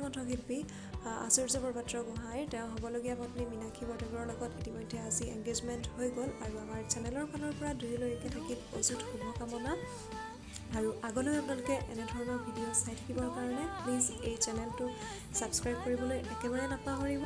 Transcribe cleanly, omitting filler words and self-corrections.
কণ্ঠশিল্পী আচুৰ্য বৰপাত্ৰ গোহাঁইৰ তেওঁ হ'বলগীয়া পত্নী মীনাক্ষী বৰদলৈৰ লগত ইতিমধ্যে আজি এংগেজমেণ্ট হৈ গ'ল আৰু আমাৰ চেনেলৰ ফালৰ পৰা দুয়োলৈকে থাকিল অযুত শুভকামনা আৰু আগলৈ আপোনালোকে এনেধৰণৰ ভিডিঅ' চাই থাকিবৰ কাৰণে প্লিজ এই চেনেলটো ছাবস্ক্ৰাইব কৰিবলৈ একেবাৰে নাপাহৰিব।